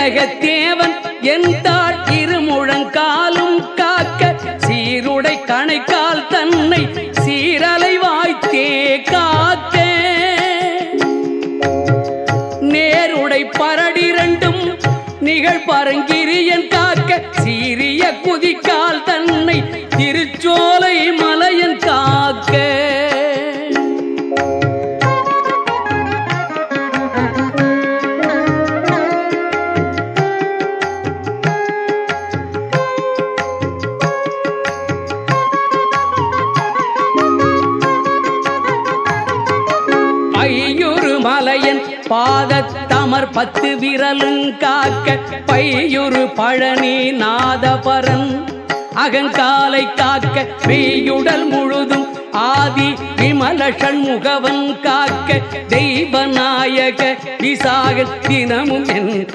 சேனகத்தேவன் எந்தாள் இருமுழங்காலும் காக்க சீருடை கணைக்கால் தன்னை சீரலை வாய்த்தே காக்க நேருடை பரடிரண்டும் நிகழ் பரங்கிரியன் காக்க சீரிய குதிக்கால் தன்னை திருச்சோலை மலையன் காக்க ஐயுறு மலையன் பாதத்தமர் 10 விரலுங் காக்க பையுறு பழனி நாதபரன் அகங்காலை காக்க மெய்யுடல் முழுதும் ஆதி விமல ஷண்முகவன் காக்க தெய்வநாயக விசாக தினமும் என்